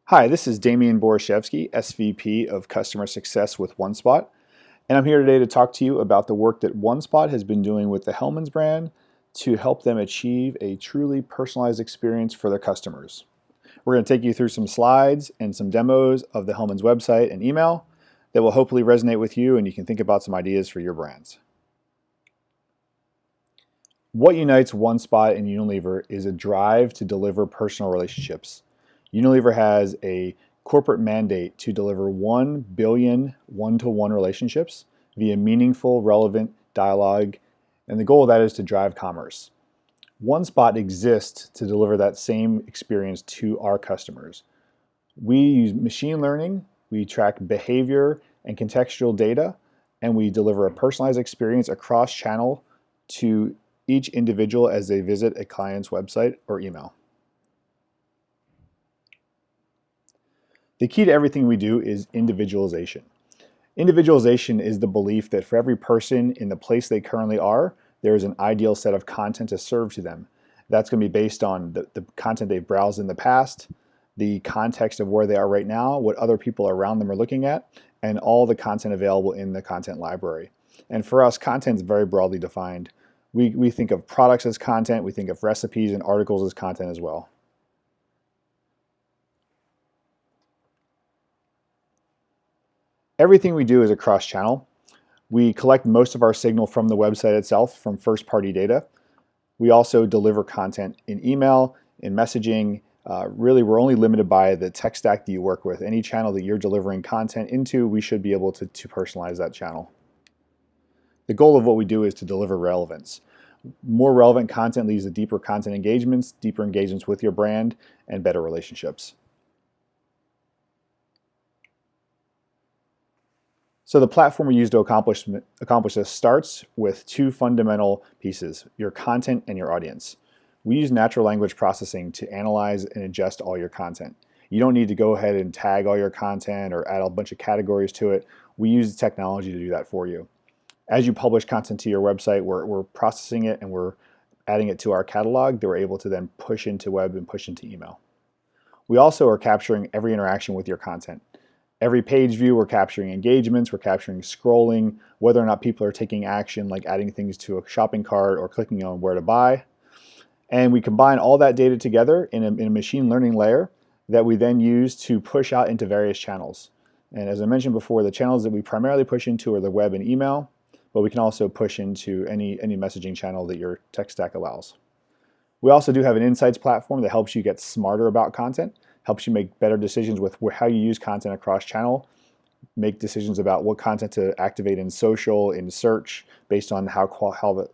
Hi, this is Damian Borashevsky, SVP of Customer Success with Onespot, and I'm here today to talk to you about the work that Onespot has been doing with the Hellmann's brand to help them achieve a truly personalized experience for their customers. We're going to take you through some slides and some demos of the Hellmann's website and email that will hopefully resonate with you and you can think about some ideas for your brands. What unites Onespot and Unilever is a drive to deliver personal relationships. Unilever has a corporate mandate to deliver 1 billion one-to-one relationships via meaningful, relevant dialogue, and the goal of that is to drive commerce. Onespot exists to deliver that same experience to our customers. We use machine learning, we track behavior and contextual data, and we deliver a personalized experience across channel to each individual as they visit a client's website or email. The key to everything we do is individualization. Individualization is the belief that for every person in the place they currently are, there is an ideal set of content to serve to them. That's going to be based on the content they've browsed in the past, the context of where they are right now, what other people around them are looking at, and all the content available in the content library. And for us, content is very broadly defined. We think of products as content, we think of recipes and articles as content as well. Everything we do is across channel. We collect most of our signal from the website itself, from first-party data. We also deliver content in email, in messaging. Really, we're only limited by the tech stack that you work with. Any channel that you're delivering content into, we should be able to personalize that channel. The goal of what we do is to deliver relevance. More relevant content leads to deeper content engagements, deeper engagements with your brand, and better relationships. So the platform we use to accomplish this starts with two fundamental pieces, your content and your audience. We use natural language processing to analyze and ingest all your content. You don't need to go ahead and tag all your content or add a bunch of categories to it. We use technology to do that for you. As you publish content to your website, we're processing it and we're adding it to our catalog that we're able to then push into web and push into email. We also are capturing every interaction with your content. Every page view, we're capturing engagements, we're capturing scrolling, whether or not people are taking action like adding things to a shopping cart or clicking on where to buy. And we combine all that data together in a machine learning layer that we then use to push out into various channels. And as I mentioned before, the channels that we primarily push into are the web and email, but we can also push into any messaging channel that your tech stack allows. We also do have an insights platform that helps you get smarter about content, helps you make better decisions with how you use content across channel, make decisions about what content to activate in social, in search, based on how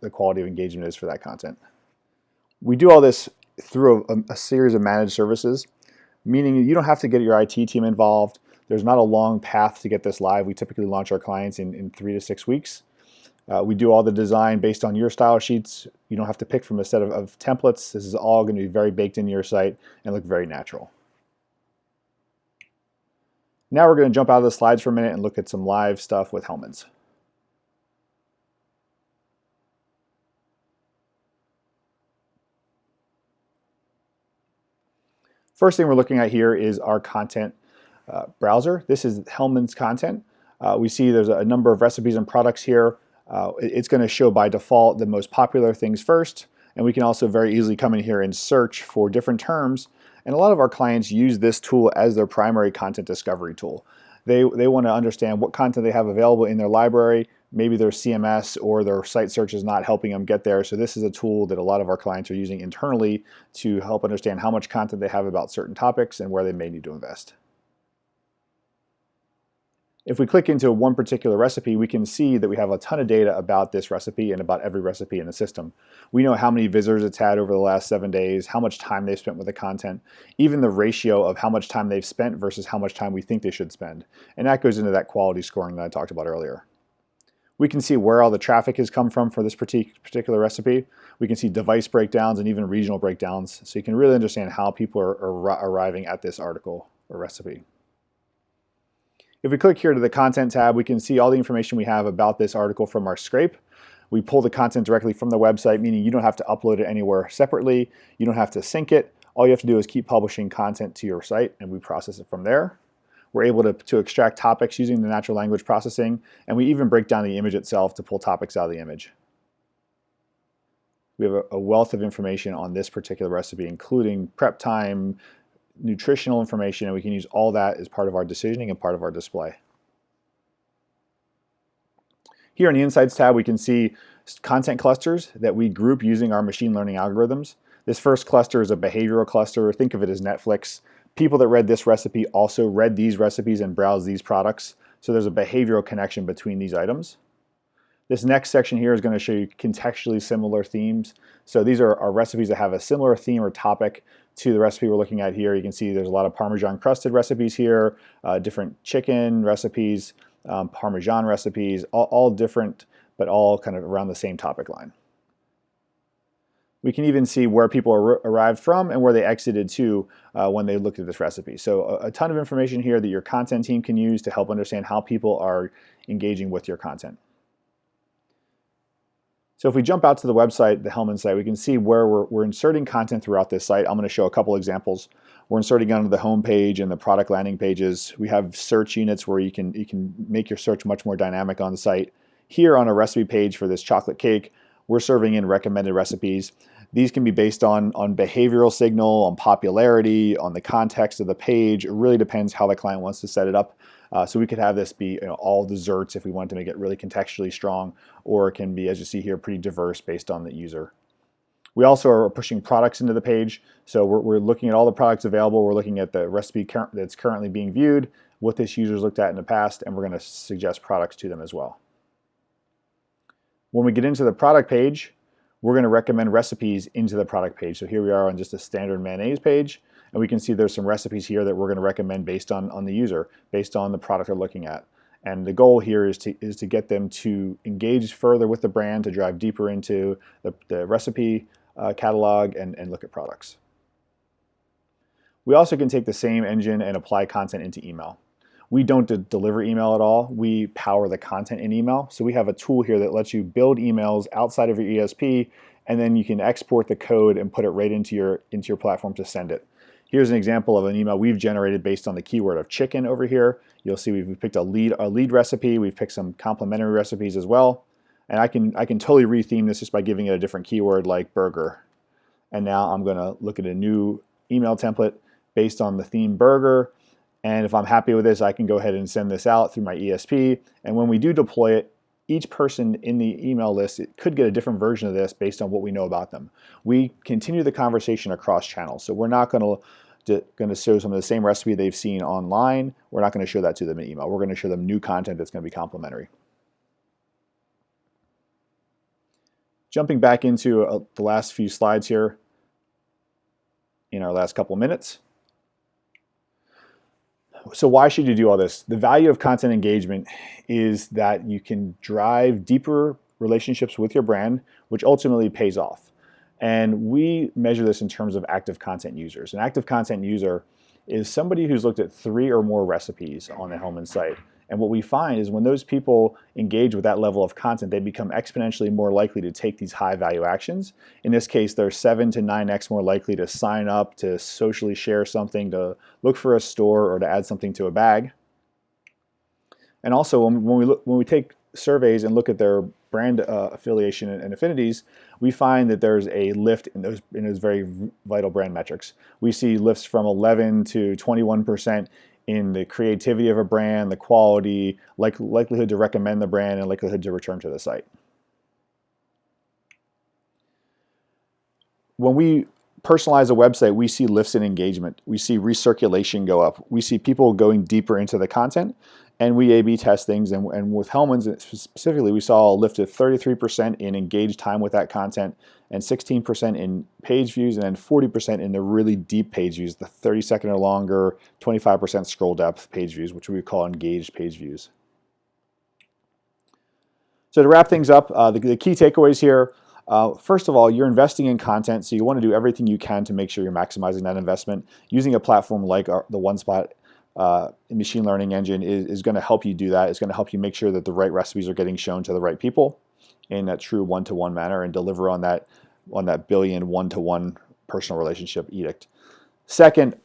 the quality of engagement is for that content. We do all this through a series of managed services, meaning you don't have to get your IT team involved. There's not a long path to get this live. We typically launch our clients in 3 to 6 weeks. We do all the design based on your style sheets. You don't have to pick from a set of templates. This is all going to be very baked into your site and look very natural. Now we're going to jump out of the slides for a minute and look at some live stuff with Hellmann's. First thing we're looking at here is our content browser. This is Hellmann's content. We see there's a number of recipes and products here. It's going to show by default the most popular things first, and we can also very easily come in here and search for different terms. And a lot of our clients use this tool as their primary content discovery tool. They want to understand what content they have available in their library. Maybe their CMS or their site search is not helping them get there. So this is a tool that a lot of our clients are using internally to help understand how much content they have about certain topics and where they may need to invest. If we click into one particular recipe, we can see that we have a ton of data about this recipe and about every recipe in the system. We know how many visitors it's had over the last 7 days, how much time they've spent with the content, even the ratio of how much time they've spent versus how much time we think they should spend. And that goes into that quality scoring that I talked about earlier. We can see where all the traffic has come from for this particular recipe. We can see device breakdowns and even regional breakdowns, so you can really understand how people are arriving at this article or recipe. If we click here to the content tab, we can see all the information we have about this article from our scrape. We pull the content directly from the website, meaning you don't have to upload it anywhere separately. You don't have to sync it. All you have to do is keep publishing content to your site, and we process it from there. We're able to extract topics using the natural language processing, and we even break down the image itself to pull topics out of the image. We have a wealth of information on this particular recipe, including prep time, nutritional information, and we can use all that as part of our decisioning and part of our display. Here in the Insights tab, we can see content clusters that we group using our machine learning algorithms. This first cluster is a behavioral cluster. Think of it as Netflix. People that read this recipe also read these recipes and browsed these products. So there's a behavioral connection between these items. This next section here is going to show you contextually similar themes. So these are recipes that have a similar theme or topic to the recipe we're looking at here. You can see there's a lot of Parmesan crusted recipes here, different chicken recipes, Parmesan recipes, all different, but all kind of around the same topic line. We can even see where people arrived from and where they exited to when they looked at this recipe. So a ton of information here that your content team can use to help understand how people are engaging with your content. So if we jump out to the website, the Hellman site, we can see where we're inserting content throughout this site. I'm going to show a couple examples. We're inserting onto the home page and the product landing pages. We have search units where you can make your search much more dynamic on the site. Here on a recipe page for this chocolate cake, we're serving in recommended recipes. These can be based on behavioral signal, on popularity, on the context of the page. It really depends how the client wants to set it up. So we could have this be all desserts if we want to make it really contextually strong, or it can be, as you see here, pretty diverse based on the user. We also are pushing products into the page. So we're looking at all the products available. We're looking at the recipe that's currently being viewed, what this user's looked at in the past, and we're going to suggest products to them as well. When we get into the product page, we're going to recommend recipes into the product page. So here we are on just a standard mayonnaise page, and we can see there's some recipes here that we're going to recommend based on the user, based on the product they're looking at. And the goal here is to get them to engage further with the brand, to drive deeper into the recipe catalog and look at products. We also can take the same engine and apply content into email. We don't deliver email at all. We power the content in email. So we have a tool here that lets you build emails outside of your ESP, and then you can export the code and put it right into your platform to send it. Here's an example of an email we've generated based on the keyword of chicken over here. You'll see we've picked a lead recipe. We've picked some complementary recipes as well. And I can totally retheme this just by giving it a different keyword like burger. And now I'm going to look at a new email template based on the theme burger. And if I'm happy with this, I can go ahead and send this out through my ESP. And when we do deploy it, each person in the email list could get a different version of this based on what we know about them. We continue the conversation across channels. So we're not going to show some of the same recipe they've seen online. We're not going to show that to them in email. We're going to show them new content that's going to be complementary. Jumping back into the last few slides here in our last couple minutes. So why should you do all this? The value of content engagement is that you can drive deeper relationships with your brand, which ultimately pays off. And we measure this in terms of active content users. An active content user is somebody who's looked at 3 or more recipes on the Hellman site. And what we find is when those people engage with that level of content, they become exponentially more likely to take these high value actions. In this case, they're 7 to 9x more likely to sign up, to socially share something, to look for a store, or to add something to a bag. And also when we take surveys and look at their brand affiliation and affinities, we find that there's a lift in those very vital brand metrics. We see lifts from 11 to 21% in the creativity of a brand, the quality, likelihood to recommend the brand, and likelihood to return to the site. When we personalize a website, we see lifts in engagement. We see recirculation go up. We see people going deeper into the content, and we A/B test things. And with Hellman's specifically, we saw a lift of 33% in engaged time with that content, and 16% in page views, and then 40% in the really deep page views, the 30-second or longer, 25% scroll depth page views, which we call engaged page views. So to wrap things up, the key takeaways here. First of all, you're investing in content, so you want to do everything you can to make sure you're maximizing that investment. Using a platform like the Onespot machine learning engine is going to help you do that. It's going to help you make sure that the right recipes are getting shown to the right people in that true one-to-one manner and deliver on that billion one-to-one personal relationship edict. Second,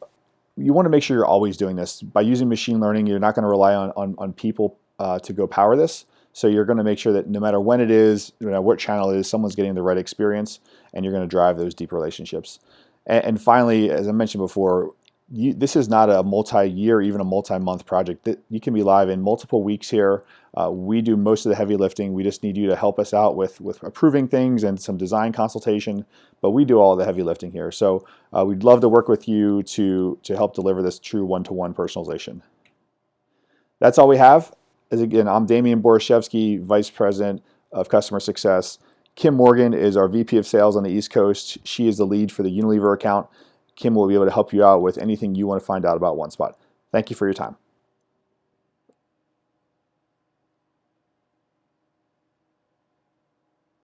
you want to make sure you're always doing this. By using machine learning, you're not going to rely on people to go power this. So you're going to make sure that no matter when it is, no matter what channel it is, someone's getting the right experience, and you're going to drive those deep relationships. And finally, as I mentioned before, this is not a multi-year, even a multi-month project. You can be live in multiple weeks here. We do most of the heavy lifting. We just need you to help us out with approving things and some design consultation, but we do all the heavy lifting here. So we'd love to work with you to help deliver this true one-to-one personalization. That's all we have. As again, I'm Damian Borashevsky, Vice President of Customer Success. Kim Morgan is our VP of Sales on the East Coast. She is the lead for the Unilever account. Kim will be able to help you out with anything you want to find out about Onespot. Thank you for your time.